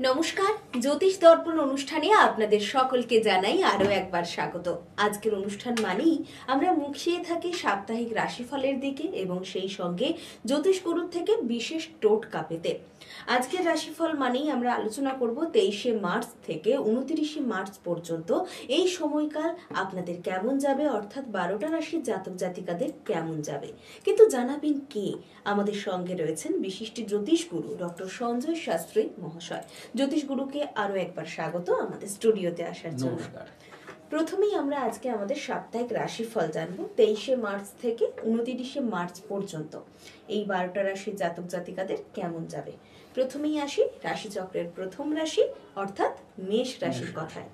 নমস্কার, জ্যোতিষ দর্পণ অনুষ্ঠানে আপনাদের সকলকে জানাই আরো একবার স্বাগত। আজকের অনুষ্ঠান মানেই আমরা মুখিয়ে থাকি সাপ্তাহিক রাশিফলের দিকে এবং সেই সঙ্গে জ্যোতিষ গুরুর থেকে বিশেষ টোটকা পেতে। আজকের রাশিফল মানেই আমরা আলোচনা করব 23শে মার্চ থেকে 29শে মার্চ পর্যন্ত এই সময়কাল আপনাদের কেমন যাবে, অর্থাৎ 12টা রাশির জাতক জাতিকাদের কেমন যাবে। কিন্তু জানাবেন কে? আমাদের সঙ্গে রয়েছেন বিশিষ্ট জ্যোতিষ গুরু ডক্টর সঞ্জয় শাস্ত্রী মহাশয়। জ্যোতিষ গুরুকে আরো একবার স্বাগত আমাদের স্টুডিওতে আসার জন্য। প্রথমেই আমরা আজকে আমাদের সাপ্তাহিক রাশিফল জানবো 23শে মার্চ থেকে 29শে মার্চ পর্যন্ত এই 12টা রাশির জাতক জাতিকাদের কেমন যাবে। প্রথমেই আসি রাশিচক্রের প্রথম রাশি অর্থাৎ মেষ রাশির কথায়।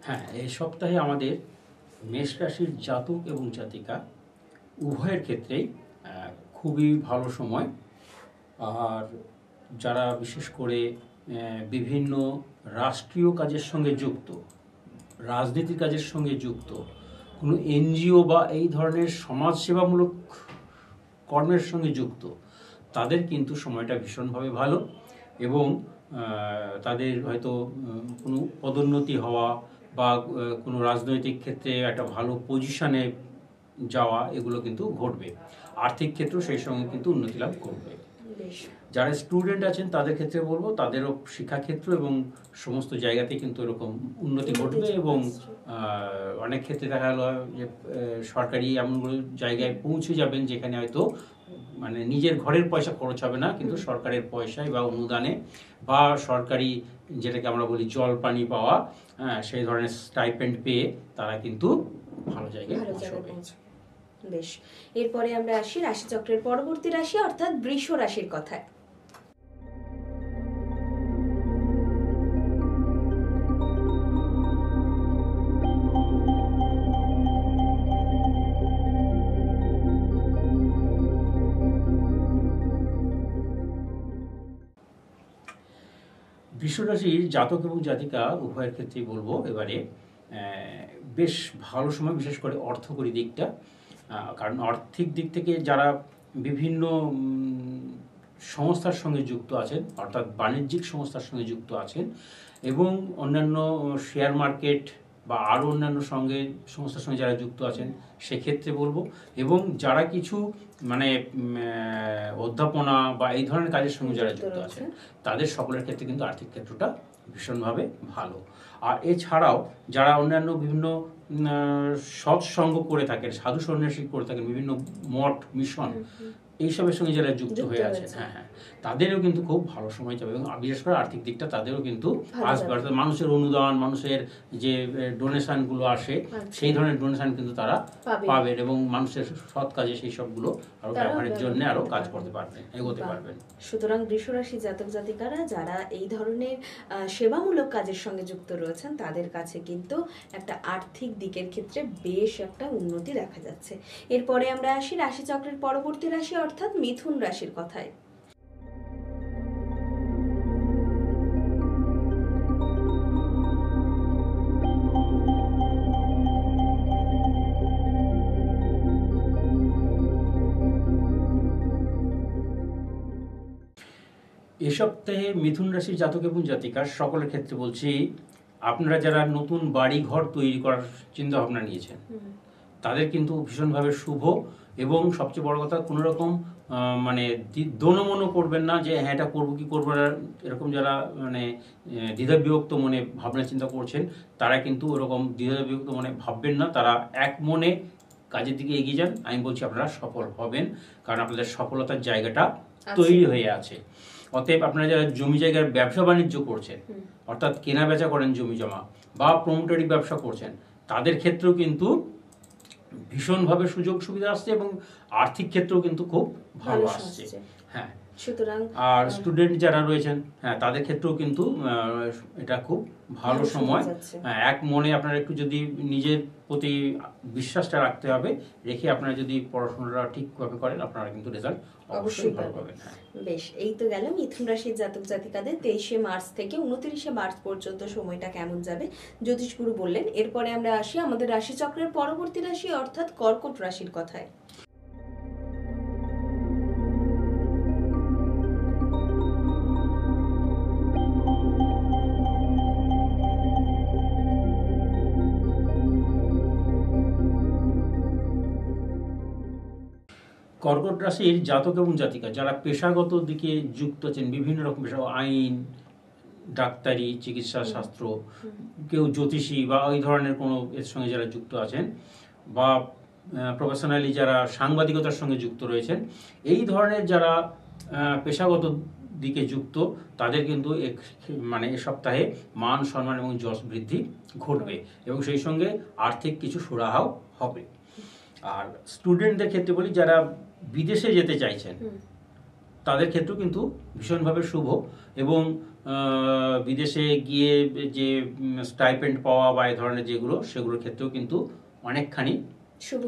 হ্যাঁ, এই সপ্তাহে আমাদের মেষ রাশির জাতক এবং জাতিকা উভয়ের ক্ষেত্রেই খুবই ভালো সময়। আর যারা বিশেষ করে বিভিন্ন রাষ্ট্রীয় কাজের সঙ্গে যুক্ত, রাজনীতির কাজের সঙ্গে যুক্ত, কোনো এনজিও বা এই ধরনের সমাজসেবামূলক কর্মের সঙ্গে যুক্ত, তাদের কিন্তু সময়টা ভীষণভাবে ভালো এবং তাদের হয়তো কোনো পদোন্নতি হওয়া বা কোনো রাজনৈতিক ক্ষেত্রে একটা ভালো পজিশনে যাওয়া এগুলো কিন্তু ঘটবে। আর্থিক ক্ষেত্রেও সেই সঙ্গে কিন্তু উন্নতি লাভ করবে। যারা স্টুডেন্ট আছেন তাদের ক্ষেত্রে বলবো তাদেরও শিক্ষাক্ষেত্র এবং সমস্ত জায়গাতে কিন্তু এরকম উন্নতি ঘটবে এবং অনেক ক্ষেত্রে দেখা গেল যে সরকারি এমনগুলো জায়গায় পৌঁছে যাবেন যেখানে হয়তো মানে নিজের ঘরের পয়সা খরচ হবে না, কিন্তু সরকারের পয়সায় বা অনুদানে বা সরকারি যেটাকে আমরা বলি জল পানি পাওয়া, সেই ধরনের স্টাইপেন্ড পেয়ে তারা কিন্তু ভালো জায়গায় পৌঁছবে। বেশ, এরপরে আমরা আসি রাশিচক্রের পরবর্তী রাশি অর্থাৎ বৃষ রাশির কথায়। বৃষ রাশির জাতক এবং জাতিকা উভয়ের ক্ষেত্রেই বলবো এবারে বেশ ভালো সময়, বিশেষ করে অর্থকরী দিকটা। কারণ আর্থিক দিক থেকে যারা বিভিন্ন সংস্থার সঙ্গে যুক্ত আছেন, অর্থাৎ বাণিজ্যিক সংস্থার সঙ্গে যুক্ত আছেন এবং অন্যান্য শেয়ার মার্কেট বা আরও অন্যান্য সংস্থার সঙ্গে যারা যুক্ত আছেন সেক্ষেত্রে বলবো, এবং যারা কিছু মানে অধ্যাপনা বা এই ধরনের কাজের সঙ্গে যারা যুক্ত আছেন তাদের সকলের ক্ষেত্রে কিন্তু আর্থিক ক্ষেত্রটা ভীষণভাবে ভালো। আর এছাড়াও যারা অন্যান্য বিভিন্ন সৎসঙ্গ করে থাকেন, সাধু সন্ন্যাসী করে থাকেন, বিভিন্ন মঠ মিশন এইসবের সঙ্গে যারা যুক্ত হয়ে আছেন, হ্যাঁ, তাদেরও কিন্তু খুব ভালো সময় যাবে এবং বিশেষ করে আর্থিক দিকটা তাদেরও কিন্তু আসবে। অর্থাৎ মানুষের অনুদান, মানুষের যে ডোনেশনগুলো আসে সেই ধরনের ডোনেশন কিন্তু তারা পাবেন এবং মানুষের সৎ কাজে সেই সবগুলো আরো ব্যবহারের জন্য আরো কাজ করতে পারবেন, এগোতে পারবেন। সুতরাং বৃষ রাশি জাতক জাতিকারা যারা এই ধরনের সেবামূলক কাজের সঙ্গে যুক্ত রয়েছেন তাদের কাছে কিন্তু একটা আর্থিক দিকের ক্ষেত্রে বেশ একটা উন্নতি দেখা যাচ্ছে। এরপরে আমরা আসি রাশিচক্রের পরবর্তী রাশি অর্থাৎ মিথুন রাশির কথায়। এ সপ্তাহে মিথুন রাশির জাতক এবং জাতিকার সকলের ক্ষেত্রে বলছি, আপনারা যারা নতুন বাড়ি ঘর তৈরি করার চিন্তা ভাবনা নিয়েছেন তাদের কিন্তু ভীষণভাবে শুভ এবং সবচেয়ে বড় কথা কোনো রকম মানে দোনমনো করবেন না যে হ্যাঁ এটা করবো কি করবো না, এরকম যারা মানে দ্বিধাবিভক্ত মনে ভাবনা চিন্তা করছেন তারা কিন্তু ওরকম দ্বিধাবিভক্ত মনে ভাববেন না, তারা এক মনে কাজের দিকে এগিয়ে যান। আমি বলছি আপনারা সফল হবেন, কারণ আপনাদের সফলতার জায়গাটা তৈরি হয়ে আছে। অতএব আপনারা যারা জমি জায়গার ব্যবসা বাণিজ্য করছেন, অর্থাৎ কেনা বেচা করেন জমি জমা বা প্রমোটারি ব্যবসা করছেন, তাদের ক্ষেত্রেও কিন্তু ভীষণভাবে সুযোগ সুবিধা আসছে এবং আর্থিক ক্ষেত্রেও কিন্তু খুব ভালো আসছে। হ্যাঁ, সুতরাং আর স্টুডেন্ট যারা রয়েছেন, হ্যাঁ, তাদের ক্ষেত্রেও কিন্তু এটা খুব ভালো সময়। এক মনে আপনারা একটু যদি নিজের প্রতি বিশ্বাসটা রাখতে হবে, রেখে আপনারা যদি পড়াশোনাটা ঠিকভাবে করেন, আপনারা কিন্তু রেজাল্ট অবশ্যই ভালো পাবেন। বেশ, এই তো গেল মিথুন রাশির জাতক জাতিকাদের 23শে মার্চ থেকে 29শে মার্চ পর্যন্ত সময়টা কেমন যাবে জ্যোতিষগুরু বললেন। এরপরে আমরা আসি আমাদের রাশিচক্রের পরবর্তী রাশি অর্থাৎ কর্কট রাশির কথায়। কর্কট রাশির জাতক এবং জাতিকা যারা পেশাগত দিকে যুক্ত আছেন, বিভিন্ন রকম পেশা, আইন, ডাক্তারি, চিকিৎসা শাস্ত্র, কেউ জ্যোতিষী বা ওই ধরনের কোনো এর সঙ্গে যারা যুক্ত আছেন, বা প্রফেশনালি যারা সাংবাদিকতার সঙ্গে যুক্ত রয়েছেন, এই ধরনের যারা পেশাগত দিকে যুক্ত, তাদের কিন্তু মানে এ সপ্তাহে মান সম্মান এবং যশ বৃদ্ধি ঘটবে এবং সেই সঙ্গে আর্থিক কিছু সুরাহাও হবে। আর স্টুডেন্টদের ক্ষেত্রে বলি, যারা বিদেশে যেতে চাইছেন, তাদের ক্ষেত্রেও কিন্তু ভীষণভাবে শুভ এবং বিদেশে গিয়ে যে স্টাইপেন্ড পাওয়া বা এই ধরনের যেগুলো, সেগুলোর ক্ষেত্রেও কিন্তু অনেকখানি শুভ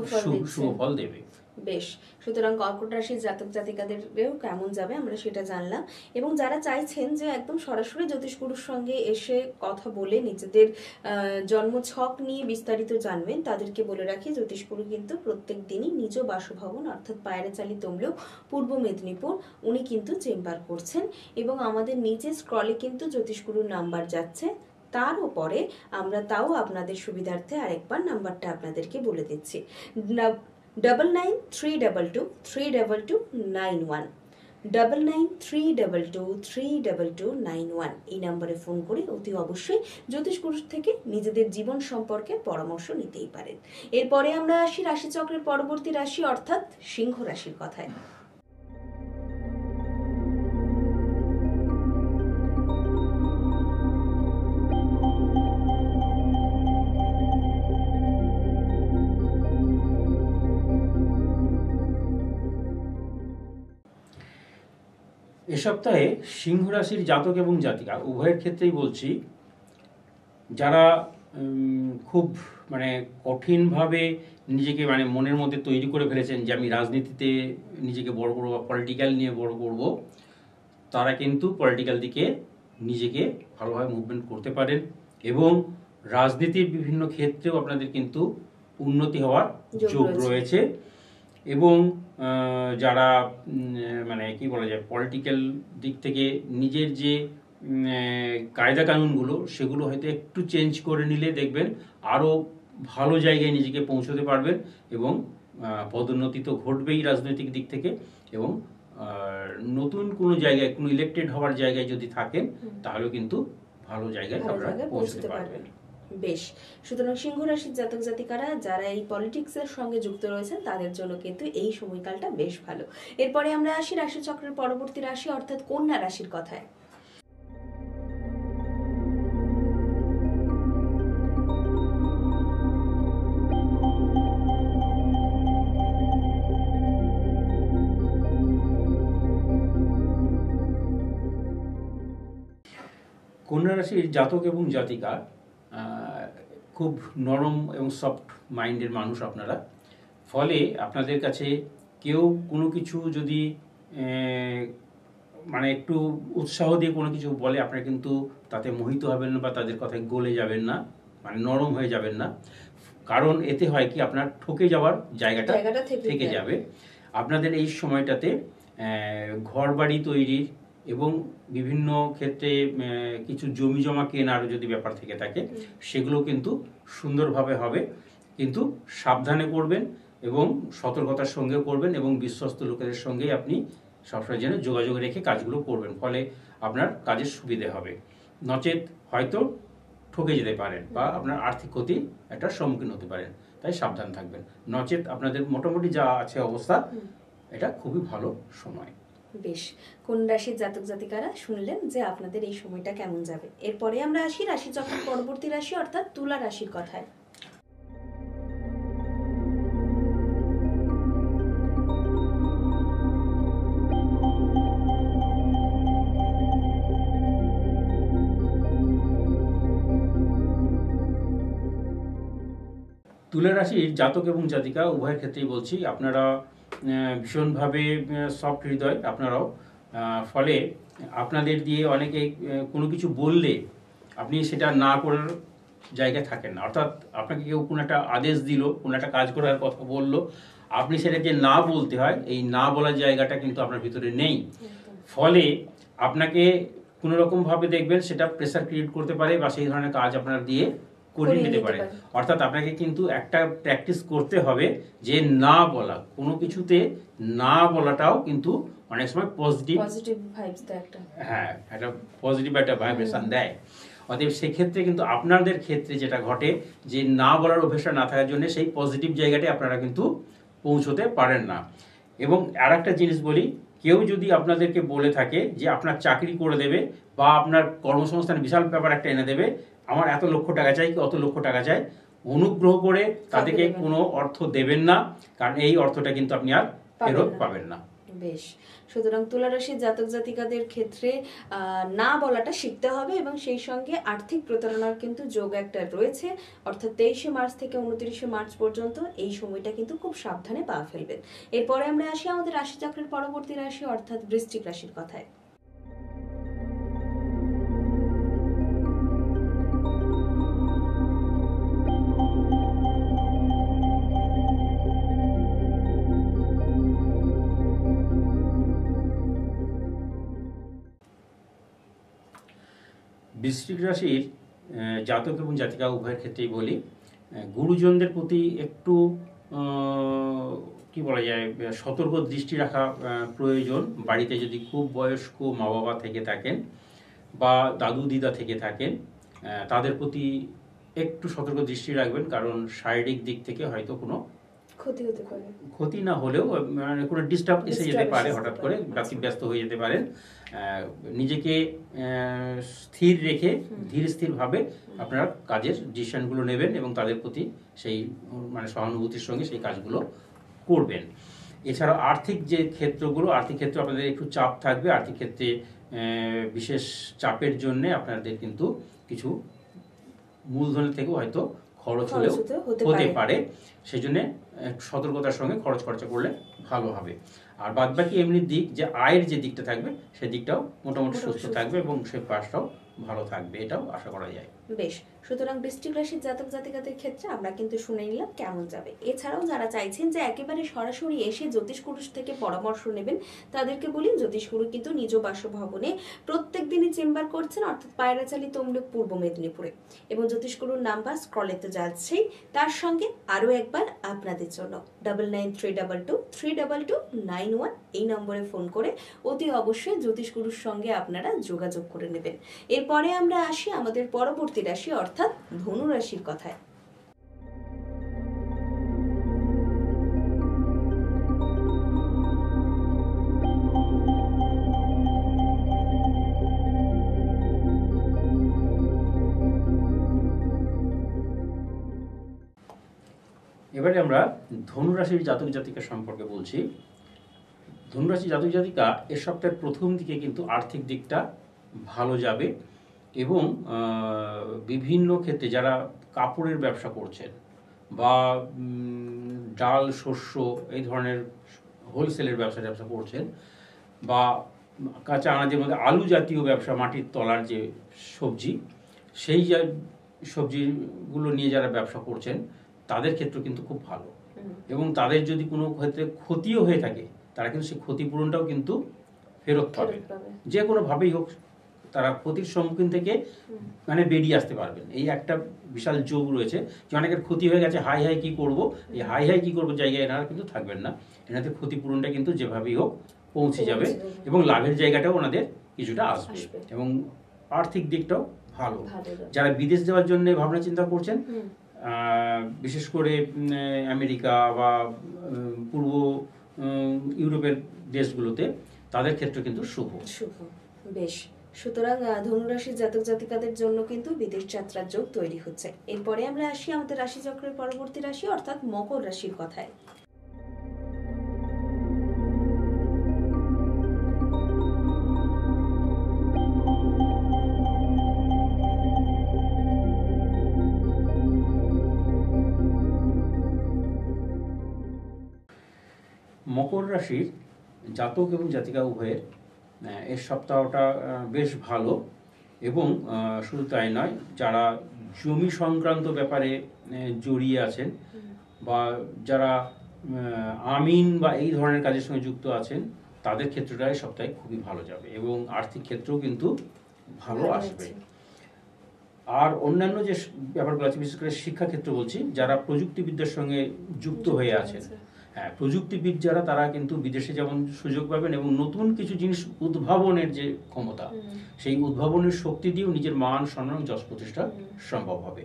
ফল দেবে। বেশ, সুতরাং কর্কট রাশির জাতক জাতিকাদেরও কেমন যাবে আমরা সেটা জানলাম। এবং যারা চাইছেন যে একদম সরাসরি জ্যোতিষগুরুর সঙ্গে এসে কথা বলে নিজেদের জন্ম ছক নিয়ে বিস্তারিত জানবেন, তাদেরকে বলে রাখি জ্যোতিষগুরু কিন্তু প্রত্যেক দিনই নিজ বাসভবন অর্থাৎ পায়রাচালি তমলুক, পূর্ব মেদিনীপুর উনি কিন্তু চেম্বার করছেন এবং আমাদের নিচে স্ক্রলে কিন্তু জ্যোতিষগুরুর নাম্বার যাচ্ছে। তার উপরে আমরা তাও আপনাদের সুবিধার্থে আরেকবার নাম্বারটা আপনাদেরকে বলে দিচ্ছি, 9932232291, 9932232291। এই নাম্বারে ফোন করে অতি অবশ্যই জ্যোতিষগুরু থেকে নিজেদের জীবন সম্পর্কে পরামর্শ নিতেই পারেন। এরপরে আমরা আসি রাশিচক্রের পরবর্তী রাশি অর্থাৎ সিংহ রাশির কথায়। এ সপ্তাহে সিংহ রাশির জাতক এবং জাতিকা উভয়ের ক্ষেত্রেই বলছি, যারা খুব মানে কঠিনভাবে নিজেকে মানে মনের মধ্যে তৈরি করে ফেলেছেন যে আমি রাজনীতিতে নিজেকে বড় করবো বা পলিটিক্যাল নিয়ে বড় করব, তারা কিন্তু পলিটিক্যাল দিকে নিজেকে ভালোভাবে মুভমেন্ট করতে পারেন এবং রাজনীতির বিভিন্ন ক্ষেত্রেও আপনাদের কিন্তু উন্নতি হওয়ার যোগ রয়েছে। এবং যারা মানে কি বলা যায়, পলিটিক্যাল দিক থেকে নিজের যে কায়দা কানুনগুলো, সেগুলো হয়তো একটু চেঞ্জ করে নিলে দেখবেন আরও ভালো জায়গায় নিজেকে পৌঁছতে পারবেন এবং পদোন্নতি তো ঘটবেই রাজনৈতিক দিক থেকে, এবং নতুন কোনো জায়গায়, কোনো ইলেক্টেড হওয়ার জায়গায় যদি থাকেন, তাহলেও কিন্তু ভালো জায়গায় আপনারা পৌঁছতে পারবেন। বেশ, সুতরাং সিংহ রাশির জাতক জাতিকারা যারা এই পলিটিক্সের সঙ্গে যুক্ত রয়েছেন, তাদের জন্য কিন্তু এই সময়কালটা বেশ ভালো। এরপরে আমরা আসি রাশিচক্রের পরবর্তী রাশি অর্থাৎ কন্যা রাশির কথায়। কন্যা রাশির জাতক এবং জাতিকা খুব নরম এবং সফট মাইন্ডের মানুষ আপনারা। ফলে আপনাদের কাছে কেউ কোনো কিছু যদি মানে একটু উৎসাহ দিয়ে কোনো কিছু বলে, আপনারা কিন্তু তাতে মোহিত হবেন না বা তাদের কথায় গলে যাবেন না, মানে নরম হয়ে যাবেন না। কারণ এতে হয় কি, আপনার ঠকে যাওয়ার জায়গাটা থেকে যাবে। আপনাদের এই সময়টাতে ঘর বাড়ি তৈরির এবং বিভিন্ন ক্ষেত্রে কিছু জমি জমা কেনার যদি ব্যাপার থেকে থাকে, সেগুলো কিন্তু সুন্দরভাবে হবে। কিন্তু সাবধানে করবেন এবং সতর্কতার সঙ্গে করবেন এবং বিশ্বস্ত লোকেদের সঙ্গে আপনি সবসময় যেন যোগাযোগ রেখে কাজগুলো করবেন, ফলে আপনার কাজের সুবিধে হবে। নচেত হয়তো ঠকে যেতে পারেন বা আপনার আর্থিক ক্ষতি একটা সম্মুখীন হতে পারেন, তাই সাবধান থাকবেন। নচেত আপনাদের মোটামুটি যা আছে অবস্থা, এটা খুবই ভালো সময়। বেশ, কন্যা রাশির জাতক জাতিকারা শুনলেন যে আপনাদের এই সময়টা কেমন যাবে। এরপরে আমরা আসি রাশিচক্রের পরবর্তী রাশি অর্থাৎ তুলা রাশির কথায়। তুলা রাশির জাতক এবং জাতিকা উভয়ের ক্ষেত্রেই বলছি, আপনারা ভীষণভাবে সফট হৃদয় আপনারাও। ফলে আপনাদের দিয়ে অনেকে কোনো কিছু বললে আপনি সেটা না করার জায়গায় থাকেন না। অর্থাৎ আপনাকে কেউ কোনো একটা আদেশ দিল, কোনো একটা কাজ করার কথা বললো, আপনি সেটা যে না বলতে হয়, এই না বলার জায়গাটা কিন্তু আপনার ভিতরে নেই। ফলে আপনাকে কোনো রকমভাবে দেখবেন সেটা প্রেসার ক্রিয়েট করতে পারে বা সেই ধরনের কাজ আপনার দিয়ে করিয়ে নিতে পারে। অর্থাৎ আপনাকে কিন্তু একটা প্র্যাকটিস করতে হবে যে না বলা, কোনো কিছুতে না বলাটাও কিন্তু অনেক সময় পজিটিভ ভাইবস দেয় একটা। হ্যাঁ, একটা পজিটিভ একটা ভাইব্রেশন দেয়। অতএব সেক্ষেত্রে কিন্তু আপনাদের ক্ষেত্রে যেটা ঘটে যে না বলার অভ্যাসটা না থাকার জন্য সেই পজিটিভ জায়গাটায় আপনারা কিন্তু পৌঁছতে পারেন না। এবং আর একটা জিনিস বলি, কেউ যদি আপনাদেরকে বলে থাকে যে আপনার চাকরি করে দেবে বা আপনার কর্মসংস্থানে বিশাল ব্যাপার একটা এনে দেবে, আমার এত লক্ষ টাকা চাই কি অত লক্ষ টাকা চাই, অনুগ্রহ করে তাদেরকে কোনো অর্থ দেবেন না, কারণ এই অর্থটা কিন্তু আপনি আর ফেরত পাবেন না। বেশ, সুতরাং তুলা রাশির জাতক জাতিকাদের ক্ষেত্রে না বলাটা শিখতে হবে এবং সেই সঙ্গে আর্থিক প্রতারণার কিন্তু যোগ একটা রয়েছে। অর্থাৎ 23শে মার্চ থেকে 29শে মার্চ পর্যন্ত এই সময়টা কিন্তু খুব সাবধানে পা ফেলবেন। এরপরে আমরা আসি আমাদের রাশিচক্রের পরবর্তী রাশি অর্থাৎ বৃশ্চিক রাশির কথায়। বৃশ্চিক রাশির জাতক এবং জাতিকা উভয়ের ক্ষেত্রেই বলি, গুরুজনদের প্রতি একটু কি বলা যায়, সতর্ক দৃষ্টি রাখা প্রয়োজন। বাড়িতে যদি খুব বয়স্ক মা বাবা থেকে থাকেন বা দাদু দিদা থেকে থাকেন, তাদের প্রতি একটু সতর্ক দৃষ্টি রাখবেন, কারণ শারীরিক দিক থেকে হয়তো কোনো ক্ষতি হতে পারে, ক্ষতি না হলেও মানে কোনো ডিস্টার্ব এসে যেতে পারে, হঠাৎ করে ব্যস্ত হয়ে যেতে পারেন। নিজেকে স্থির রেখে ধীর স্থিরভাবে আপনারা কাজের ডিসিশনগুলো নেবেন এবং তাদের প্রতি সেই মানে সহানুভূতির সঙ্গে সেই কাজগুলো করবেন। এছাড়াও আর্থিক যে ক্ষেত্রগুলো, আর্থিক ক্ষেত্রে আপনাদের একটু চাপ থাকবে। আর্থিক ক্ষেত্রে বিশেষ চাপের জন্য আপনাদের কিন্তু কিছু মূলধনের থেকেও হয়তো খরচ হলেও হতে পারে। সেই জন্য সতর্কতার সঙ্গে খরচ খরচা করলে ভালো হবে। আর বাদবাকি এমনি দিক যে আয়ের যে দিকটা থাকবে সেই দিকটাও মোটামুটি সুস্থ থাকবে এবং সেই পাশটাও ভালো থাকবে, এটাও আশা করা যায়। বেশ, সুতরাং বৃশ্চিক রাশির জাতক জাতিকাদের ক্ষেত্রে আমরা কিন্তু শুনে নিলাম কেমন যাবে। এছাড়াও যারা চাইছেন যে একেবারে সরাসরি এসে জ্যোতিষগুরু থেকে পরামর্শ নেবেন, তাদেরকে বলি জ্যোতিষগুরু কিন্তু নিজ বাসভবনে প্রত্যেক দিনই চেম্বার করছেন, অর্থাৎ পায়রাচালি তমলুক পূর্ব মেদিনীপুরে। এবং জ্যোতিষগুরুর নাম্বার স্ক্রলে তো যাচ্ছেই, তার সঙ্গে আরও একবার আপনাদের জন্য 9932232291 এই নম্বরে ফোন করে অতি অবশ্যই জ্যোতিষগুরুর সঙ্গে আপনারা যোগাযোগ করে নেবেন। এরপরে আমরা আসি আমাদের পরবর্তী রাশি অর্থাৎ ধনু রাশির কথায়। এবারে আমরা ধনুরাশির জাতক জাতিকা সম্পর্কে বলছি। ধনুরাশি জাতক জাতিকা এ সপ্তাহের প্রথম দিকে কিন্তু আর্থিক দিকটা ভালো যাবে এবং বিভিন্ন ক্ষেত্রে যারা কাপড়ের ব্যবসা করছেন বা ডাল শস্য এই ধরনের হোলসেলের ব্যবসা করছেন বা কাঁচা আনাজের মধ্যে আলু জাতীয় ব্যবসা, মাটির তলার যে সবজি, সেই সবজিগুলো নিয়ে যারা ব্যবসা করছেন তাদের ক্ষেত্রে কিন্তু খুব ভালো। এবং তাদের যদি কোনো ক্ষেত্রে ক্ষতিও হয়ে থাকে তারা কিন্তু সেই ক্ষতিপূরণটাও কিন্তু ফেরত পাবে, যে কোনোভাবেই হোক তারা ক্ষতির সম্মুখীন থেকে মানে বেরিয়ে আসতে পারবেন। এই একটা বিশাল যোগ রয়েছে যে অনেকের ক্ষতি হয়ে গেছে, হাই হাই কি করব, এই হাই হাই কি করব জায়গায় এনারা কিন্তু থাকবেন না। এনাদের ক্ষতিপূরণটা কিন্তু যেভাবেই হোক পৌঁছে যাবে এবং লাভের জায়গাটাও ওনাদের কিছুটা আসবে এবং আর্থিক দিকটাও ভালো। যারা বিদেশ যাওয়ার জন্য ভাবনা চিন্তা করছেন, বিশেষ করে আমেরিকা বা পূর্ব ইউরোপের দেশগুলোতে, তাদের ক্ষেত্রে কিন্তু শুভ। বেশ, সুতরাং ধনুরাশির জাতক জাতিকাদের জন্য কিন্তু বিদেশ যাত্রার যোগ তৈরি হচ্ছে। এরপরে আমরা আসি আমাদের রাশিচক্রের পরবর্তী রাশি অর্থাৎ মকর রাশির কথায়। মকর রাশির জাতক এবং জাতিকা উভয়ের এর সপ্তাহটা বেশ ভালো। এবং শুধু তাই নয়, যারা জমি সংক্রান্ত ব্যাপারে জড়িয়ে আছেন বা যারা আমিন বা এই ধরনের কাজের সঙ্গে যুক্ত আছেন, তাদের ক্ষেত্রটা এই সপ্তাহে খুবই ভালো যাবে এবং আর্থিক ক্ষেত্রেও কিন্তু ভালো আসবে। আর অন্যান্য যে ব্যাপারগুলো আছে, বিশেষ করে শিক্ষাক্ষেত্র বলছি, যারা প্রযুক্তিবিদ্যার সঙ্গে যুক্ত হয়ে আছেন, হ্যাঁ, প্রযুক্তিবিদ যারা, তারা কিন্তু বিদেশে যেমন সুযোগ পাবেন এবং নতুন কিছু জিনিস উদ্ভাবনের যে ক্ষমতা, সেই উদ্ভাবনের শক্তি দিয়েও নিজের মান, সম্মান, যশ প্রতিষ্ঠা সম্ভব হবে।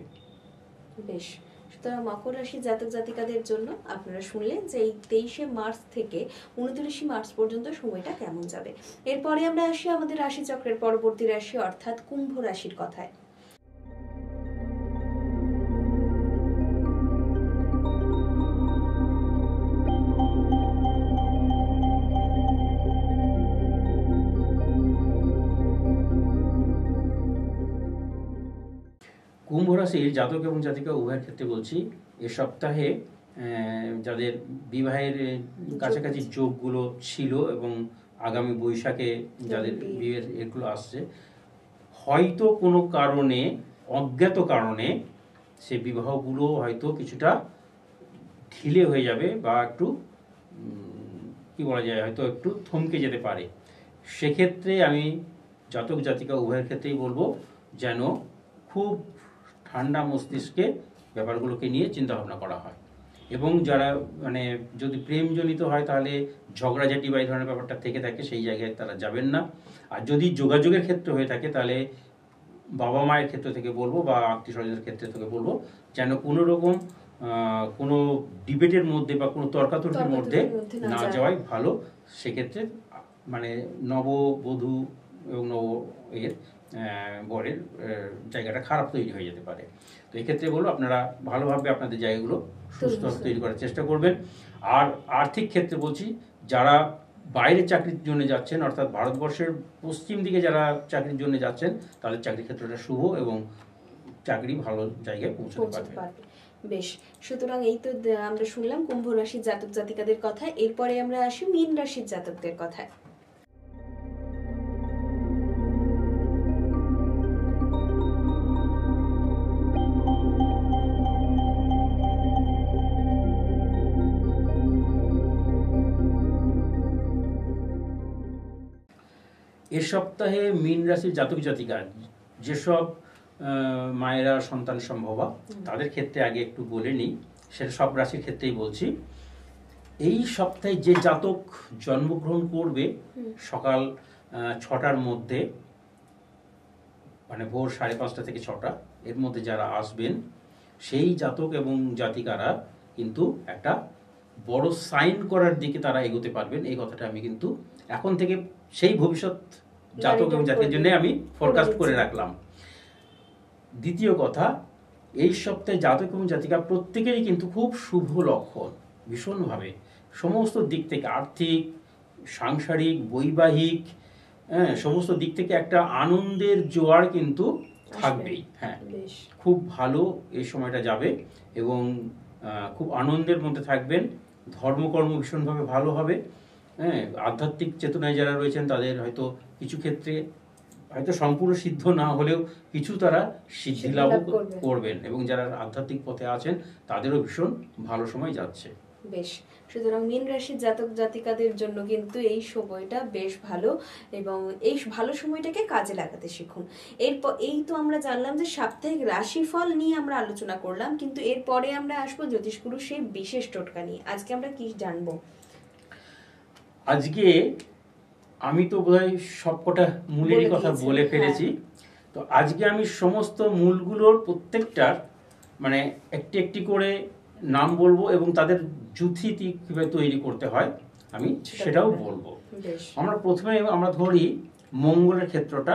বেশ, সুতরাং মকর রাশির জাতক জাতিকাদের জন্য আপনারা শুনলেন যে এই 23শে মার্চ থেকে 29শে মার্চ পর্যন্ত সময়টা কেমন যাবে। এরপরে আমরা আসি আমাদের রাশিচক্রের পরবর্তী রাশি অর্থাৎ কুম্ভ রাশির কথায়। কুম্ভ রাশির জাতক এবং জাতিকা উভয়ের ক্ষেত্রে বলছি, এ সপ্তাহে যাদের বিবাহের কাছাকাছি যোগগুলো ছিল এবং আগামী বৈশাখে যাদের বিয়ের এগুলো আসছে, হয়তো কোনো কারণে, অজ্ঞাত কারণে সে বিবাহগুলো হয়তো কিছুটা ঢিলে হয়ে যাবে বা একটু কি বলা যায়, হয়তো একটু থমকে যেতে পারে। সেক্ষেত্রে আমি জাতক জাতিকা উভয়ের ক্ষেত্রেই বলবো যেন খুব ঠান্ডা মস্তিষ্কে ব্যাপারগুলোকে নিয়ে চিন্তা ভাবনা করা হয়। এবং যারা মানে যদি প্রেমজনিত হয় তাহলে ঝগড়াঝাটি বা এই ধরনের ব্যাপারটা থেকে থাকে, সেই জায়গায় তারা যাবেন না। আর যদি যোগাযোগের ক্ষেত্রে হয়ে থাকে তাহলে বাবা মায়ের ক্ষেত্র থেকে বলবো বা আত্মীয় স্বজনের ক্ষেত্রে থেকে বলবো যেন কোনো রকম কোনো ডিবেটের মধ্যে বা কোনো তর্কাতর্কির মধ্যে না যাওয়াই ভালো। সেক্ষেত্রে মানে নববধূ এবং নব এর বরের জায়গাটা খারাপ তৈরি হয়ে যেতে পারে। তো এক্ষেত্রে বলবো আপনারা ভালোভাবে আপনাদের জায়গাগুলো সুস্থভাবে তৈরি করার চেষ্টা করবেন। আর আর্থিক ক্ষেত্রে বলছি, যারা বাইরে চাকরির জন্য যাচ্ছেন, অর্থাৎ ভারতবর্ষের পশ্চিম দিকে যারা চাকরির জন্য যাচ্ছেন, তাদের চাকরি ক্ষেত্রটা শুভ এবং চাকরি ভালো জায়গায় পৌঁছতে পারবে। বেশ, সুতরাং এই তো আমরা শুনলাম কুম্ভ রাশির জাতক জাতিকাদের কথা। এরপরে আমরা আসি মীন রাশির জাতকদের কথায়। এ সপ্তাহে মীন রাশির জাতক জাতিকা যেসব মায়েরা সন্তান সম্ভবা, তাদের ক্ষেত্রে আগে একটু বলে নিই, সেটা সব রাশির ক্ষেত্রেই বলছি। এই সপ্তাহে যে জাতক জন্মগ্রহণ করবে সকাল 6টার মধ্যে, মানে ভোর 5:30 থেকে 6টা এর মধ্যে যারা আসবেন, সেই জাতক এবং জাতিকারা কিন্তু একটা বড় সাইন করার দিকে তারা এগোতে পারবেন। এই কথাটা আমি কিন্তু এখন থেকে সেই ভবিষ্যৎ জাতক এবং জাতির জন্য আমি ফরকাস্ট করে রাখলাম। দ্বিতীয় কথা, এই সপ্তাহে জাতক এবং জাতিকা প্রত্যেকেরই কিন্তু খুব শুভ লক্ষণ, ভীষণভাবে সমস্ত দিক থেকে, আর্থিক, সাংসারিক, বৈবাহিক, সমস্ত দিক থেকে একটা আনন্দের জোয়ার কিন্তু থাকবেই। হ্যাঁ, খুব ভালো এই সময়টা যাবে এবং খুব আনন্দের মধ্যে থাকবেন। ধর্মকর্ম ভীষণভাবে ভালো হবে। হ্যাঁ, আধ্যাত্মিক চেতনায় যারা রয়েছেন তাদের হয়তো কিছু ক্ষেত্রে হয়তো সম্পূর্ণ সিদ্ধ না হলেও কিছু তারা সিদ্ধি লাভ করবেন এবং যারা আধ্যাত্মিক পথে আছেন তাদেরও ভীষণ ভালো সময় যাচ্ছে। বেশ, সুতরাং মীন রাশির জাতক জাতিকাদের জন্য কিন্তু এই সময়টা বেশ ভালো এবং এই ভালো সময়টাকে কাজে লাগাতে শিখুন। এরপর এই তো আমরা জানলাম যে সাপ্তাহিক রাশিফল নিয়ে আমরা আলোচনা করলাম, কিন্তু এরপরে আমরা আসবো জ্যোতিষগুরু সেই বিশেষ টোটকা নিয়ে। আজকে আমরা কি জানবো? আজকে আমি তো বোধহয় সবকটা মূলেরই কথা বলে ফেলেছি। তো আজকে আমি সমস্ত মূলগুলোর প্রত্যেকটার মানে একটি একটি করে নাম বলবো এবং তাদের জুথিটি কিভাবে তৈরি করতে হয় আমি সেটাও বলবো। আমরা প্রথমে আমরা ধরি মঙ্গলের ক্ষেত্রটা।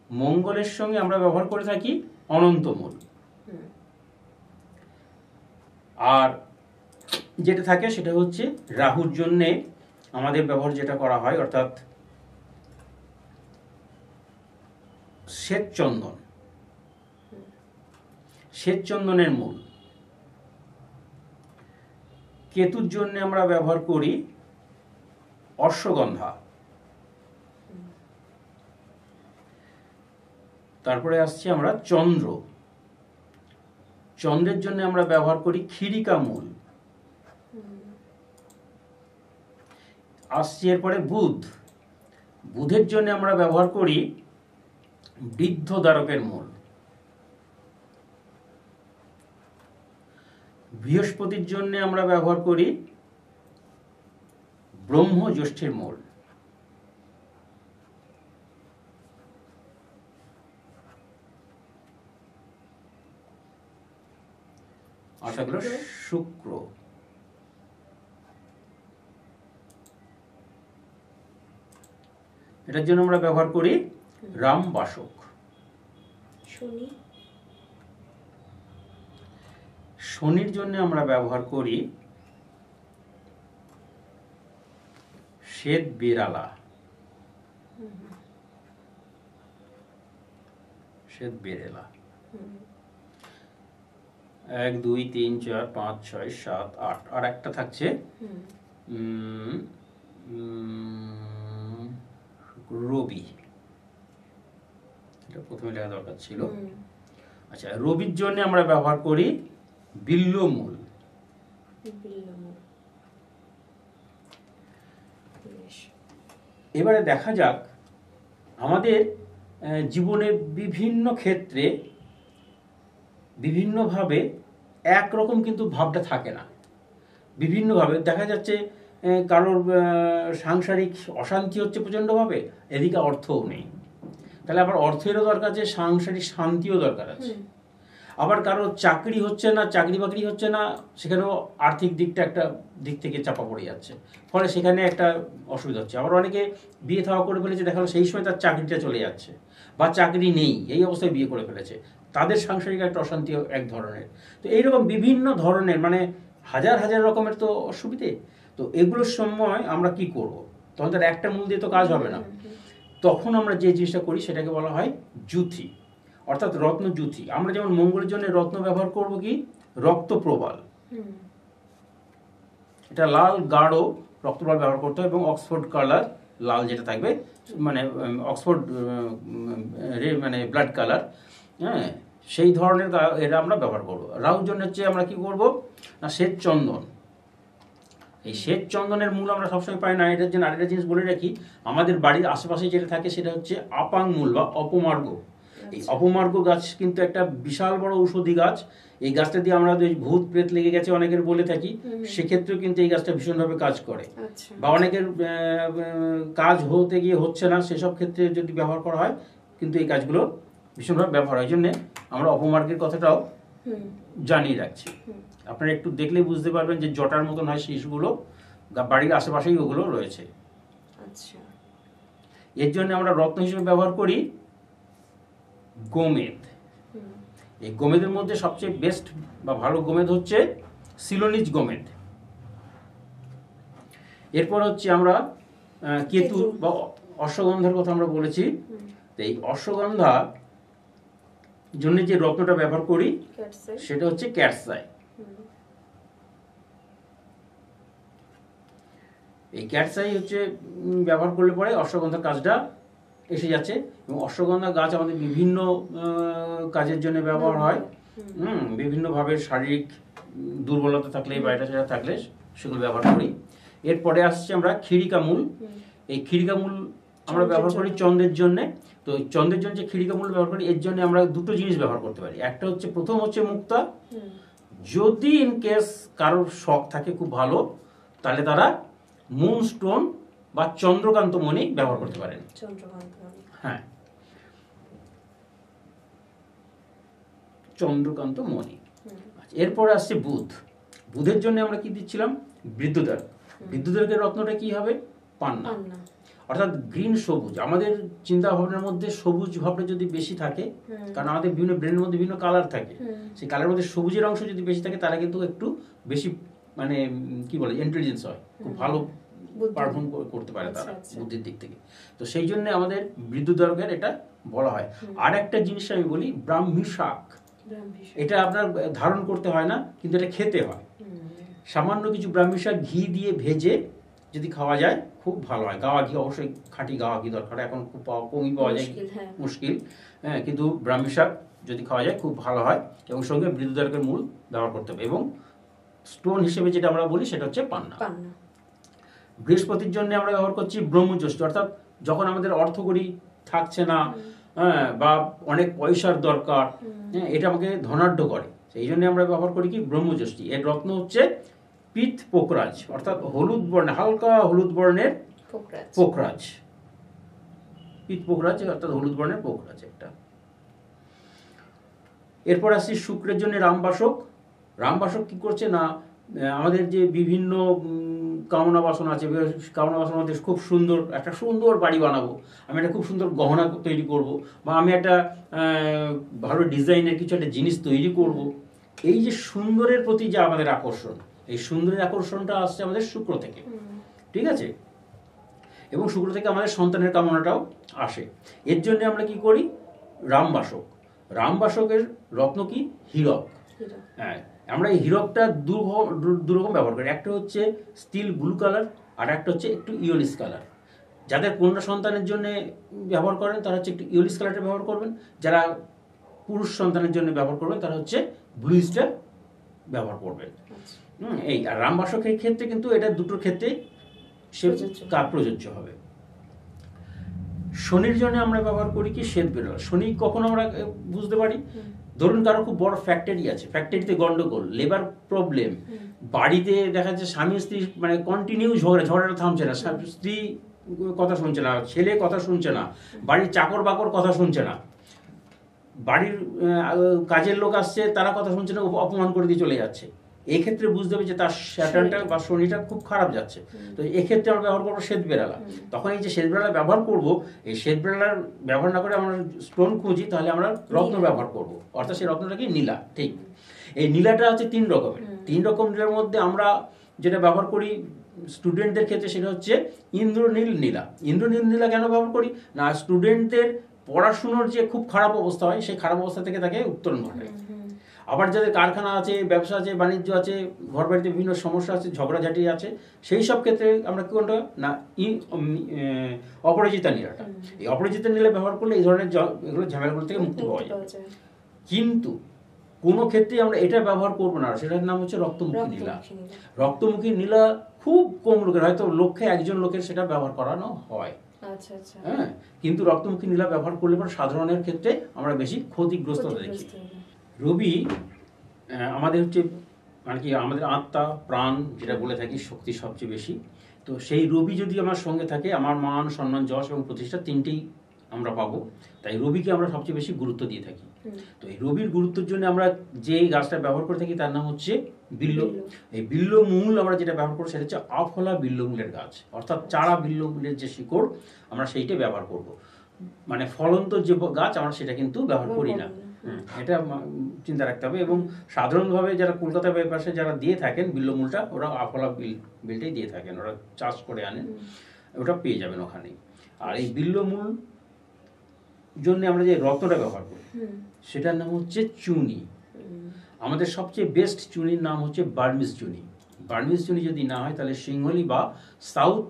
মঙ্গলের সঙ্গে আমরা ব্যবহার করে থাকি অনন্ত মূল, আর যেটা থাকে সেটা হচ্ছে রাহুর জন্যে আমাদের ব্যবহার যেটা করা হয়, অর্থাৎ শ্বেত চন্দন, শ্বেত চন্দনের মূল। কেতুর জন্য আমরা ব্যবহার করি অশ্বগন্ধা, তারপরে আসছি আমরা চন্দ্র। চন্দ্রের জন্য আমরা ব্যবহার করি ক্ষীরিকা মূল। আসছি এরপরে বুধ। বুধের জন্য আমরা ব্যবহার করি বৃদ্ধ দ্বারকের মূল। বৃহস্পতির জন্য আমরা ব্যবহার করি ব্রহ্ম জ্যৈষ্ঠের মূল। আশা করি শুক্র। এটার জন্য আমরা ব্যবহার করি রামবাসক। শনি। শনির জন্য আমরা ব্যবহার করি শ্বেত বিড়ালা। শ্বেত বিড়ালা। 1 2 3 4 5 6 7 8 আর একটা থাকছে রবি। এটা প্রথমে লেখা দরকার ছিল। আচ্ছা, রবির জন্য আমরা ব্যবহার করি বিল্বমূল। এবারে দেখা যাক আমাদের জীবনের বিভিন্ন ক্ষেত্রে বিভিন্নভাবে একরকম কিন্তু ভাবটা থাকে না। বিভিন্নভাবে দেখা যাচ্ছে কারোর সাংসারিক অশান্তি হচ্ছে প্রচণ্ডভাবে, এদিকে অর্থও নেই, তাহলে আবার অর্থেরও দরকার আছে, সাংসারিক শান্তিও দরকার আছে। আবার কারো চাকরি হচ্ছে না, চাকরি বাকরি হচ্ছে না, সেখানেও আর্থিক দিকটা একটা দিক থেকে চাপা পড়ে যাচ্ছে, ফলে সেখানে একটা অসুবিধা হচ্ছে। আবার অনেকে বিয়ে থাওয়া করে ফেলেছে, দেখা গেলো সেই সময় তার চাকরিটা চলে যাচ্ছে, বা চাকরি নেই, এই অবস্থায় বিয়ে করে ফেলেছে, তাদের সাংসারিক একটা অশান্তি এক ধরনের। তো এইরকম বিভিন্ন ধরনের মানে হাজার হাজার রকমের তো অসুবিধে। তো এগুলোর সময় আমরা কি করব? তখন তার একটা মূল দিয়ে তো কাজ হবে না। তখন আমরা যে জিনিসটা করি সেটাকে বলা হয় জুথি, অর্থাৎ রত্ন জুথি। আমরা যেমন মঙ্গলের জন্য রত্ন ব্যবহার করব কি রক্তপ্রবাল, এটা লাল গাঢ় রক্তপ্রবাল ব্যবহার করতে হবে, এবং অক্সফোর্ড কালার লাল যেটা থাকবে মানে অক্সফোর্ড মানে ব্লাড কালার, হ্যাঁ, সেই ধরনের এটা আমরা ব্যবহার করবো। রাহুর জন্য হচ্ছে আমরা কি করব না শ্বেত চন্দন। এই শ্বেত চন্দনের মূল আমরা সবসময় পাই না, এটার জন্য আরেকটা জিনিস বলে রাখি, আমাদের বাড়ির আশেপাশে যেটা থাকে সেটা হচ্ছে আপাং মূল বা অপমার্গ। এই অপমার্গ গাছ কিন্তু একটা বিশাল বড় ঔষধি গাছ। এই গাছটা দিয়ে আমরা ভূত প্রেত লেগে গেছে অনেকের বলে থাকি, সেক্ষেত্রেও কিন্তু এই গাছটা ভীষণভাবে কাজ করে। বা অনেকের কাজ হতে গিয়ে হচ্ছে না, সেসব ক্ষেত্রে যদি ব্যবহার করা হয় কিন্তু এই কাজগুলো ভীষণভাবে ব্যবহার হয়। জন্য আমরা অপমার্গের কথাটাও জানিয়ে রাখছি। আপনারা একটু দেখলেই বুঝতে পারবেন যে জটার মতন হয় শীষগুলো, বাড়ির আশেপাশেই ওগুলো রয়েছে। এর জন্য আমরা রত্ন হিসেবে ব্যবহার করি গোমেদ। এই গোমেদের মধ্যে সবচেয়ে বেস্ট বা ভালো গোমেদ হচ্ছে সিলোনিজ গোমেদ। এরপর হচ্ছে আমরা কেতু বা অশ্বগন্ধার কথা আমরা বলেছি। এই অশ্বগন্ধা জন্য যে রত্নটা ব্যবহার করি সেটা হচ্ছে ক্যাটসাই। এই ক্যাটসাই হচ্ছে ব্যবহার করলে পরে অশ্বগন্ধার কাজটা এসে যাচ্ছে। এবং অশ্বগন্ধা গাছ আমাদের বিভিন্ন কাজের জন্য ব্যবহার হয়। বিভিন্নভাবে শারীরিক দুর্বলতা থাকলে বা এটা সেটা থাকলে সেগুলো ব্যবহার করি। এরপরে আসছে আমরা ক্ষীরিকা মূল। এই ক্ষীরিকা মূল আমরা ব্যবহার করি চন্দ্রের জন্য। তো চন্দ্রের জন্য যে ক্ষীরিকা মূল ব্যবহার করি, এর জন্য আমরা দুটো জিনিস ব্যবহার করতে পারি। একটা হচ্ছে, প্রথম হচ্ছে মুক্তা। যদি ইন কেস কারোর শখ থাকে খুব ভালো, তাহলে তারা মুন স্টোন বা চন্দ্রকান্ত মণি ব্যবহার করতে পারেন। হ্যাঁ, চন্দ্রকান্ত মণি। এরপরে আসছে বুধ। বুধের জন্য আমরা কি দিচ্ছিলাম? বৃদ্ধদ্বার। বৃদ্ধদ্বারের রত্নটা কি হবে? পান্না, অর্থাৎ গ্রিন সবুজ। আমাদের চিন্তা ভাবনার মধ্যে সবুজ ভাবটা যদি বেশি থাকে, কারণ আমাদের বিভিন্ন ব্রেনের মধ্যে বিভিন্ন কালার থাকে, সেই কালারের মধ্যে সবুজের অংশ যদি বেশি থাকে, তারা কিন্তু একটু বেশি মানে কি বলে ইন্টেলিজেন্স হয়, খুব ভালো পারফর্ম করতে পারে তারা বুদ্ধির দিক থেকে। তো সেই জন্য আমাদের বৃদ্ধদ্বারকের এটা বলা হয়। আর একটা জিনিস আমি বলি, ব্রাহ্মী শাক। এটা আপনার ধারণ করতে হয় না, কিন্তু এটা খেতে হয়। সামান্য কিছু ব্রাহ্মী শাক ঘি দিয়ে ভেজে যদি খাওয়া যায় খুব ভালো হয়। গাওয়া ঘি অবশ্যই খাঁটি গাওয়া ঘি দরকার, এখন খুব কমই পাওয়া যায়, মুশকিল। হ্যাঁ, কিন্তু ব্রাহ্মী শাক যদি খাওয়া যায় খুব ভালো হয়, এবং সঙ্গে মৃদুদারকের মূল ব্যবহার করতে হবে। এবং স্টোন হিসেবে যেটা আমরা বলি সেটা হচ্ছে পান্না। বৃহস্পতির জন্য আমরা ব্যবহার করছি ব্রহ্মজ্যোষ্ঠী, অর্থাৎ যখন আমাদের অর্থকড়ি থাকছে না, হ্যাঁ, বা অনেক পয়সার দরকার, হ্যাঁ, এটা আমাকে ধনাঢ্য করে, সেই জন্য আমরা ব্যবহার করি কি ব্রহ্মজ্যোষ্ঠী। এর রত্ন হচ্ছে পিত পোকরাজ, অর্থাৎ হলুদ বর্ণের, হালকা হলুদ বর্ণের পোকরাজ, পিত পোকরাজ অর্থাৎ হলুদ বর্ণের পোকরাজ একটা। এরপর আসছি শুক্রের জন্য রামবাসক। রামবাসক কি করছে না, আমাদের যে বিভিন্ন কামনা বাসনা আছে, কামনা বাসনার মধ্যে খুব সুন্দর একটা সুন্দর বাড়ি বানাবো, আমি একটা খুব সুন্দর গহনা তৈরি করব, বা আমি একটা ভালো ডিজাইনের কিছু একটা জিনিস তৈরি করব, এই যে সুন্দরের প্রতি যে আমাদের আকর্ষণ, এই সুন্দরের আকর্ষণটা আসছে আমাদের শুক্র থেকে, ঠিক আছে। এবং শুক্র থেকে আমাদের সন্তানের কামনাটাও আসে। এর জন্য আমরা কি করি, রামবাসক। রামবাসকের রত্ন কি, হীরক। হ্যাঁ, আমরা এই হীরকটা দুরকম ব্যবহার করি, একটা হচ্ছে স্টিল ব্লু কালার, আর একটা হচ্ছে একটু ইয়োলিস কালার। যাদের কন্যা সন্তানের জন্য ব্যবহার করেন তারা হচ্ছে একটু ইয়োলিস কালারটা ব্যবহার করবেন, যারা পুরুষ সন্তানের জন্য ব্যবহার করবেন তারা হচ্ছে ব্লুইসটা ব্যবহার করবেন। এই আর রামবাসকের ক্ষেত্রে কিন্তু এটা দুটোর ক্ষেত্রে সে প্রযোজ্য হবে। শনির জন্য আমরা ব্যবহার করি কি শ্বেত বেরোল। শনি কখন আমরা বুঝতে পারি, ধরুন কারো খুব বড় ফ্যাক্টরি আছে, ফ্যাক্টরিতে গন্ডগোল, লেবার প্রবলেম, বাড়িতে দেখা যাচ্ছে স্বামী স্ত্রী মানে কন্টিনিউ ঝগড়াটা থামছে না, স্ত্রী কথা শুনছে না, ছেলে কথা শুনছে না, বাড়ির চাকর বাকর কথা শুনছে না, বাড়ির কাজের লোক আসছে তারা কথা শুনছে না, অপমান করে দিয়ে চলে যাচ্ছে, এই ক্ষেত্রে বুঝতে হবে যে তার স্যাটার্নটা বা শনিটা খুব খারাপ যাচ্ছে। তো এক্ষেত্রে আমরা ব্যবহার করবো শ্বেত বেড়ালা। তখন এই যে শ্বেত বেড়ালা ব্যবহার করব, এই শ্বেত বেড়ালার ব্যবহার না করে আমরা স্টোন খুঁজি, তাহলে আমরা রত্ন ব্যবহার করব, অর্থাৎ সেই রত্নটা কি, নীলা। ঠিক, এই নীলাটা হচ্ছে 3 রকমের। 3 রকম নীলার মধ্যে আমরা যেটা ব্যবহার করি স্টুডেন্টদের ক্ষেত্রে সেটা হচ্ছে ইন্দ্রনীল নীলা। ইন্দ্রনীল নীলা কেন ব্যবহার করি না, স্টুডেন্টদের পড়াশুনোর যে খুব খারাপ অবস্থা হয় সেই খারাপ অবস্থা থেকে তাকে উত্তরণ ঘটায়। আবার যাদের কারখানা আছে, ব্যবসা আছে, বাণিজ্য আছে, ঘর বাড়িতে বিভিন্ন সমস্যা আছে, ঝগড়াঝাটি আছে, সেই সব ক্ষেত্রে আমরা কি কোনটা না, অপরাজিতা নীলাটা। এই অপরাজিতা নীলা ব্যবহার করলে এই ধরনের এগুলো ঝামেলাগুলো থেকে মুক্তি পাওয়া যায়। কিন্তু কোনো ক্ষেত্রে আমরা এটা ব্যবহার করবো না, সেটার নাম হচ্ছে রক্তমুখী নীলা। রক্তমুখী নীলা খুব কম লোকের, হয়তো লক্ষে একজন লোকের সেটা ব্যবহার করানো হয়। হ্যাঁ, কিন্তু রক্তমুখী নীলা ব্যবহার করলে পর সাধারণের ক্ষেত্রে আমরা বেশি ক্ষতিগ্রস্ত দেখি। রবি আমাদের হচ্ছে মানে কি আমাদের আত্মা প্রাণ যেটা বলে থাকি, শক্তি সবচেয়ে বেশি। তো সেই রবি যদি আমার সঙ্গে থাকে, আমার মান সম্মান যশ এবং প্রতিষ্ঠা তিনটেই আমরা পাবো, তাই রবিকে আমরা সবচেয়ে বেশি গুরুত্ব দিয়ে থাকি। তো এই রবির গুরুত্বের জন্য আমরা যে গাছটা ব্যবহার করে থাকি তার নাম হচ্ছে বিল্ল। এই বিল্ল মূল আমরা যেটা ব্যবহার করি সেটা হচ্ছে আফলা বিল্লমূলের গাছ, অর্থাৎ চারা বিল্লমূলের যে শিকড় আমরা সেইটা ব্যবহার করব। মানে ফলন্ত যে গাছ আমরা সেটা কিন্তু ব্যবহার করি না, এটা চিন্তা রাখতে হবে। এবং সাধারণভাবে যারা কলকাতা পাশে যারা দিয়ে থাকেন বিল্লমূলটা, ওরা আফলা বিলটাই দিয়ে থাকেন, ওরা চাষ করে আনেন, ওটা পেয়ে যাবেন ওখানেই। আর এই বিল্লমূল জন্য আমরা যে রত্নটা ব্যবহার করি সেটার নাম হচ্ছে চুনি। আমাদের সবচেয়ে বেস্ট চুনির নাম হচ্ছে বার্মিজ চুনি। বার্মিজ চুনি যদি না হয় তাহলে সিংহলি বা সাউথ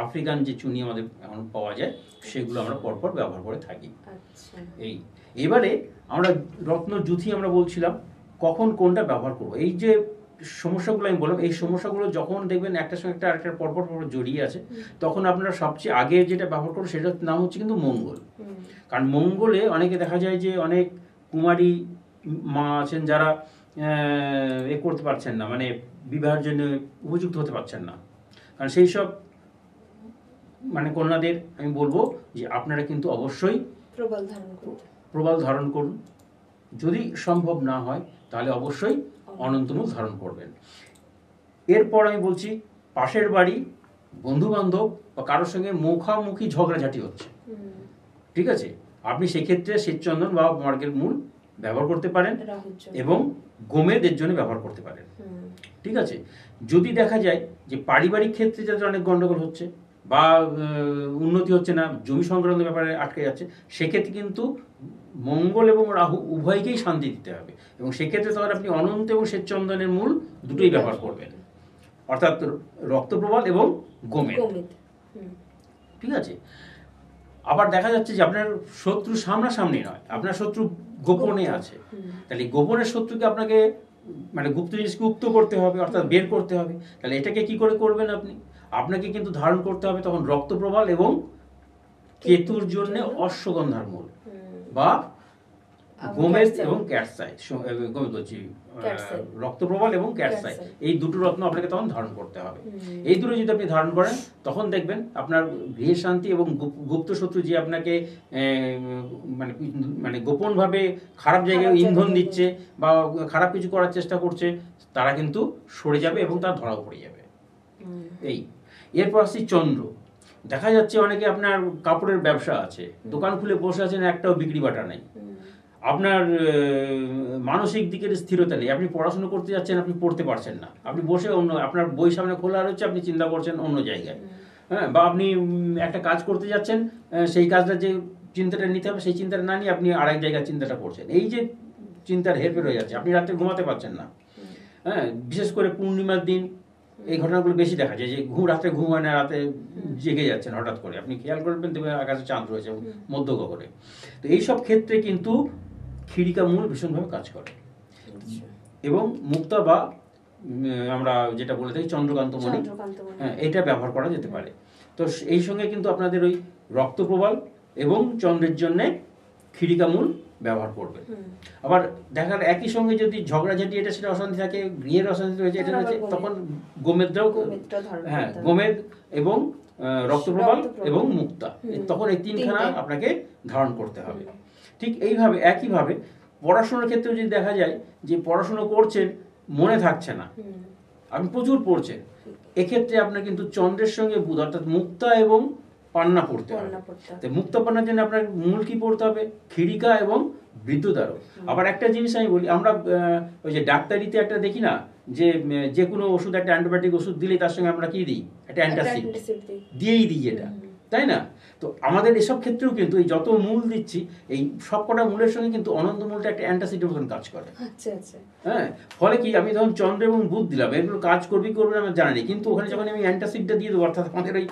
আফ্রিকান যে চুনি আমাদের এখন পাওয়া যায় সেগুলো আমরা পরপর ব্যবহার করে থাকি। এই এবারে আমরা রত্ন জুথি আমরা বলছিলাম কখন কোনটা ব্যবহার করব। এই যে সমস্যাগুলো আমি বললাম, এই সমস্যাগুলো যখন দেখবেন একটার সঙ্গে একটা আরেকটার পরপর জড়িয়ে আছে, তখন আপনারা সবচেয়ে আগে যেটা ব্যবহার করবো সেটার নাম হচ্ছে কিন্তু মঙ্গল। কারণ মঙ্গলে অনেকে দেখা যায় যে অনেক কুমারী মা আছেন যারা করতে পারছেন না, মানে বিবাহের জন্য উপযুক্ত হতে পারছেন না। কারণ সেই সব মানে কন্যাদের আমি বলবো যে আপনারা কিন্তু অবশ্যই প্রবাল ধারণ করুন। যদি সম্ভব না হয় তাহলে অবশ্যই অনন্তমূল ধারণ করবেন। এরপর আমি বলছি পাশের বাড়ি বন্ধু বান্ধব বা কারোর সঙ্গে মুখামুখি ঝগড়াঝাটি হচ্ছে, ঠিক আছে, আপনি সেক্ষেত্রে শ্বেতচন্দন বা মার্গের মূল ব্যবহার করতে পারেন এবং গোমেদের জন্য ব্যবহার করতে পারেন, ঠিক আছে। যদি দেখা যায় যে পারিবারিক ক্ষেত্রে যাদের অনেক গন্ডগোল হচ্ছে বা উন্নতি হচ্ছে না, জমি সংক্রান্ত ব্যাপারে আটকে যাচ্ছে, সেক্ষেত্রে কিন্তু মঙ্গল এবং রাহু উভয়কেই শান্তি দিতে হবে। এবং সেক্ষেত্রে তখন আপনি অনন্ত এবং শ্বেতচন্দনের মূল দুটোই ব্যবহার করবেন, অর্থাৎ রক্তপ্রবাল এবং গোমেদ। গোমেদ। হুম। ঠিক আছে। আবার দেখা যাচ্ছে যে আপনার শত্রু সামনাসামনি নয়, আপনার শত্রু গোপনে আছে। তাহলে গোপনের শত্রুকে আপনাকে মানে গুপ্ত জিনিসকে গুপ্ত করতে হবে, অর্থাৎ বের করতে হবে। তাহলে এটাকে কি করে করবেন আপনি? আপনাকে কিন্তু ধারণ করতে হবে তখন রক্তপ্রবাল এবং কেতুর জন্য অশ্বগন্ধার মূল বা গোমেদ এবং ক্যাটসাই, গোমেদ বলছি রক্তপ্রবাল এবং ক্যাটসাই, এই দুটো রত্ন আপনাকে তখন ধারণ করতে হবে। এই দুটো যদি আপনি ধারণ করেন তখন দেখবেন আপনার গৃহে শান্তি এবং গুপ্ত শত্রু যে আপনাকে মানে মানে গোপনভাবে খারাপ জায়গায় ইন্ধন দিচ্ছে বা খারাপ কিছু করার চেষ্টা করছে, তারা কিন্তু সরে যাবে এবং তার ধরাও পড়ে যাবে। এই এরপর আসছি চন্দ্র। দেখা যাচ্ছে অনেকে আপনার কাপড়ের ব্যবসা আছে, দোকান খুলে বসে আছেন, একটাও বিক্রি বাটা নেই। আপনার মানসিক দিকের স্থিরতা নেই, আপনি পড়াশোনা করতে যাচ্ছেন, আপনি পড়তে পারছেন না, আপনি বসে অন্য আপনার বই সামনে খোলা রয়েছে, আপনি চিন্তা করছেন অন্য জায়গায়। হ্যাঁ, বা আপনি একটা কাজ করতে যাচ্ছেন, সেই কাজটা যে চিন্তাটা নিতে হবে সেই চিন্তাটা না নিয়ে আপনি আরেক জায়গায় চিন্তাটা করছেন। এই যে চিন্তার হেরফের হয়ে যাচ্ছে, আপনি রাতে ঘুমাতে পারছেন না। হ্যাঁ, বিশেষ করে পূর্ণিমার দিন এই ঘটনাগুলো বেশি দেখা যায়, যে রাতে ঘুম হয় না, রাতে জেগে যাচ্ছেন হঠাৎ করে, আপনি খেয়াল করবেন দেখবেন আকাশে চাঁদ রয়েছে মধ্য গগনে। তো এইসব ক্ষেত্রে কিন্তু খিড়িকা মূল ভীষণভাবে কাজ করে। এবং মুক্তা বা আমরা যেটা বলে থাকি চন্দ্রকান্তমণি, হ্যাঁ, এটা ব্যবহার করা যেতে পারে। তো এই সঙ্গে কিন্তু আপনাদের ওই রক্তপ্রবাল এবং চন্দ্রের জন্য খিড়িকা মূল ব্যবহার করবে। আবার দেখার একই সঙ্গে যদি ঝগড়াঝাটি এটা সেটা অশান্তি থাকে, গৃহের অশান্তি রয়েছে, এটা রয়েছে, তখন গোমেদটাও, হ্যাঁ, গোমেদ এবং রক্তপ্রবাল এবং মুক্তা, তখন এই তিনখানা আপনাকে ধারণ করতে হবে। ঠিক এইভাবে একইভাবে পড়াশোনার ক্ষেত্রেও যদি দেখা যায় যে পড়াশোনা করছেন মনে থাকছে না, আপনি প্রচুর পড়ছেন, এক্ষেত্রে আপনার কিন্তু চন্দ্রের সঙ্গে বুধ অর্থাৎ মুক্তা এবং পান্না পড়তে হবে। মুক্তা পান্নার জন্য আপনার মূল কি পড়তে হবে? খিড়িকা এবং বিদ্যুদারও। আবার একটা জিনিস আমি বলি, আমরা ওই যে ডাক্তারিতে একটা দেখি না, যে কোনো ওষুধ, একটা অ্যান্টিবায়োটিক ওষুধ দিলে তার সঙ্গে আমরা কি দিই? একটা অ্যান্টাসিড দিয়েই দিই, যেটা, তাই না? তো আমাদের এসব ক্ষেত্রেও কিন্তু এই যত মূল দিচ্ছি, এই সবকটা মূলের সঙ্গে কিন্তু অনন্ত মূলটা একটা অ্যান্টাসিডের মতন কাজ করে। হ্যাঁ, ফলে কি আমি যখন চন্দ্র এবং বুধ দিলাম, এগুলো কাজ করবে না আমি জানি, কিন্তু ওখানে যখন আমি অ্যান্টাসিডটা দিয়ে দেবো, অর্থাৎ আমাদের ওই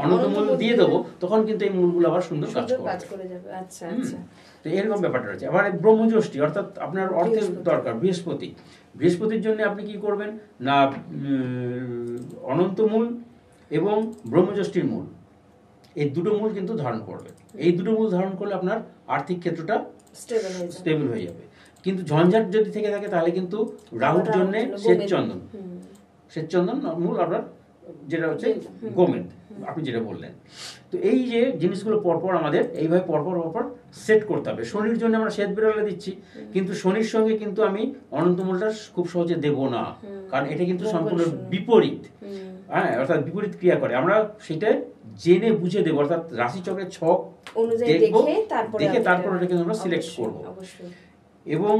অনন্ত মূল দিয়ে দেবো, তখন কিন্তু এই মূলগুলো আবার সুন্দর কাজ করে যাবে। তো এরকম ব্যাপারটা রয়েছে। আবার ব্রহ্মযষ্টি অর্থাৎ আপনার অর্থের দরকার, বৃহস্পতির জন্য আপনি কি করবেন না, অনন্ত মূল এবং ব্রহ্মযষ্টির মূল, এই দুটো মূল কিন্তু ধারণ করবে। এই দুটো মূল ধারণ করলে আপনার আর্থিক ক্ষেত্রটা স্টেবল হয়ে যাবে। কিন্তু ঝঞ্ঝাট যদি থেকে থাকে তাহলে কিন্তু রাহুর জন্য শ্বেতচন্দন মূল আপনার, যেটা হচ্ছে গোমেদ, আপনি যেটা বললেন। তো এই যে জিনিসগুলো পরপর আমাদের এইভাবে পরপর সেট করতে হবে। শনির জন্য আমরা শ্বেত বিড়ালে দিচ্ছি, কিন্তু শনির সঙ্গে কিন্তু আমি অনন্তমূলটা খুব সহজে দেব না, কারণ এটা কিন্তু সম্পূর্ণ বিপরীত। হ্যাঁ, অর্থাৎ বিপরীত ক্রিয়া করে। আমরা সেটা জেনে বুঝে দেবো, অর্থাৎ রাশিচক্রের ছক দেখবো, দেখে তারপর ওটাকে আমরা সিলেক্ট করবো। এবং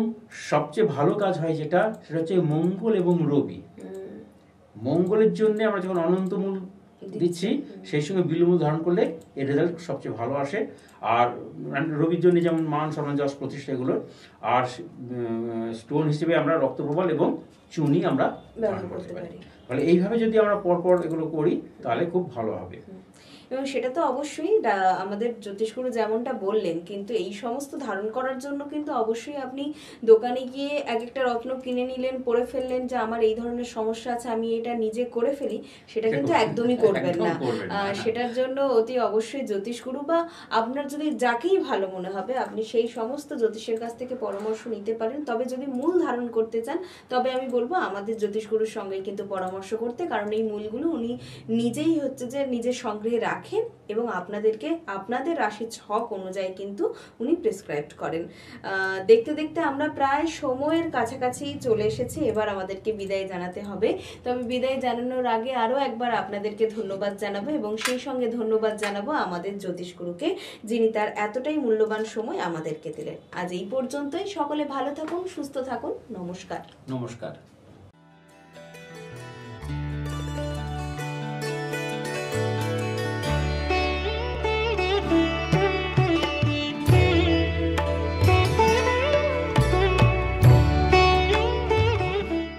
সবচেয়ে ভালো কাজ হয় যেটা, সেটা হচ্ছে মঙ্গল এবং রবি। মঙ্গলের জন্য আমরা যখন অনন্তমূল দিচ্ছি, সেই সঙ্গে বিলমূল ধারণ করলে এর রেজাল্ট সবচেয়ে ভালো আসে। আর রবির জন্য যেমন মান, সম্মান, যশ, প্রতিষ্ঠা এগুলো। আর স্টোন হিসেবে আমরা রক্তপ্রবাল এবং চুনি আমরা ব্যবহার করতে পারি। ফলে এইভাবে যদি আমরা পরপর এগুলো করি তাহলে খুব ভালো হবে। এবং সেটা তো অবশ্যই আমাদের জ্যোতিষগুরু যেমনটা বললেন, কিন্তু এই সমস্ত ধারণ করার জন্য কিন্তু অবশ্যই আপনি দোকানে গিয়ে এক একটা রত্ন কিনে নিলেন, পরে ফেললেন যে আমার এই ধরনের সমস্যা আছে, আমি এটা নিজে করে ফেলি, সেটা কিন্তু একদমই করবেন না। সেটার জন্য অতি অবশ্যই জ্যোতিষগুরু বা আপনার যদি যাকেই ভালো মনে হবে আপনি সেই সমস্ত জ্যোতিষের কাছ থেকে পরামর্শ নিতে পারেন। তবে যদি মূল ধারণ করতে চান তবে আমি বলবো আমাদের জ্যোতিষগুরুর সঙ্গে কিন্তু পরামর্শ করতে, কারণ এই মূলগুলো উনি নিজেই হচ্ছে যে নিজের সংগ্রহে রাখেন এবং আপনাদেরকে আপনাদের রাশির ছক অনুযায়ী কিন্তু উনি প্রেসক্রাইব করেন। দেখতে দেখতে আমরা প্রায় সময়ের কাছাকাছি চলে এসেছি, এবার আমাদেরকে বিদায় জানাতে হবে। তবে বিদায় জানানোর আগে আরও একবার আপনাদেরকে ধন্যবাদ জানাবো এবং সেই সঙ্গে ধন্যবাদ জানাবো আমাদের জ্যোতিষগুরুকে, যিনি তার এতটাই মূল্যবান সময় আমাদেরকে দিলেন। আজ এই পর্যন্তই। সকলে ভালো থাকুন, সুস্থ থাকুন। নমস্কার।